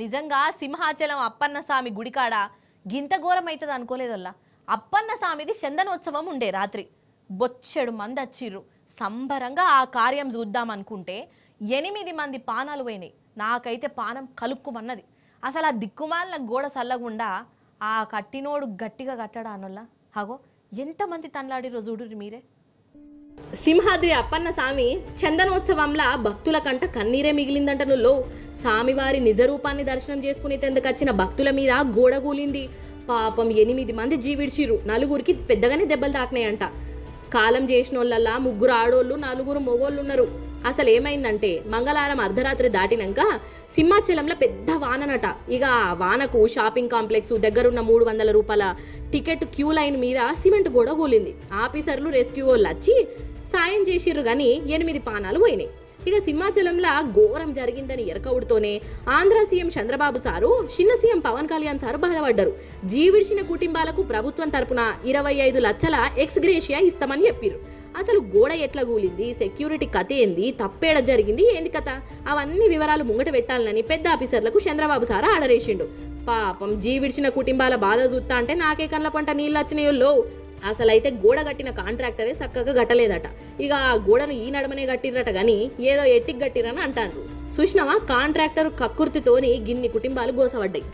నిజంగా సింహాచలం అప్పన్న స్వామి గుడికాడ గింత ఘోరమైతుంది అనుకోలేదల్లా. అప్పన్న స్వామిది చందనోత్సవం ఉండే రాత్రి. బొచ్చెడు మంది వచ్చిర్రు. సంబరంగా ఆ కార్యం చూద్దాం అనుకుంటే 8 మంది పానాలు పోయినాయి. నాకైతే పానం కలుక్కుమన్నది. అసలు ఆ దిక్కుమాలిన గోడ చల్లగుండా ఆ కట్టినోడు గట్టిగా కట్టడా అనొల్లా. హగో ఎంతమంది తన్లాడిరో చూడుర్రి మీరే. సింహాద్రి అప్పన్న స్వామి చందనోత్సవంలా భక్తుల కంట కన్నీరే మిగిలిందంట. నుల్లో స్వామివారి నిజరూపాన్ని దర్శనం చేసుకునేందుకు వచ్చిన భక్తుల మీద గోడ కూలింది. పాపం 8 మంది జీవిడ్చిర్రు. 4గురికి పెద్దగానే దెబ్బలు తాకినాయంట. కాలం చేసినోళ్ళల్లా 3 ఆడోళ్ళు 4 మొగోళ్ళు ఉన్నారు. అసలు ఏమైందంటే మంగళవారం అర్ధరాత్రి దాటినాక సింహాచలంలో పెద్ద వాననట. ఇక ఆ వానకు షాపింగ్ కాంప్లెక్స్ దగ్గరున్న 300 రూపాయల టికెట్ క్యూ లైన్ మీద సిమెంట్ గోడ కూలింది. ఆఫీసర్లు రెస్క్యూ వాళ్ళు వచ్చి సాయం చేసిర్రు కానీ 8 పానాలు పోయినాయి. ఇక సింహాచలంలో ఘోరం జరిగిందని ఎరకవుడుతోనే ఆంధ్ర సీఎం చంద్రబాబు సారు చిన్న సీఎం పవన్ కళ్యాణ్ సారు బాధపడ్డారు. జీవిడిచిన కుటుంబాలకు ప్రభుత్వం తరపున 25 లక్షల ఎక్స్గ్రేషియా ఇస్తామని చెప్పిర్రు. అసలు గోడ ఎట్లా కూలింది, సెక్యూరిటీ కథ ఏంది, తప్పేడ జరిగింది, ఏంది కథ, అవన్నీ వివరాలు ముంగట పెట్టాలని పెద్ద ఆఫీసర్లకు చంద్రబాబు సారు ఆర్డర్ వేసిండు. పాపం జీవిడిచిన కుటుంబాల బాధ చూస్తా అంటే నాకే కళ్ళ పంట నీళ్ళు వచ్చినాయోల్లో. అసలైతే గోడ కట్టిన కాంట్రాక్టరే చక్కగా కట్టలేదట. ఇక ఆ గోడను ఈ నడమనే కట్టిరట గాని ఏదో ఎట్టికి కట్టిరని అంటారు. చూసినావా కాంట్రాక్టర్ కక్కుర్తితోని గిన్ని కుటుంబాలు గోసపడ్డాయి.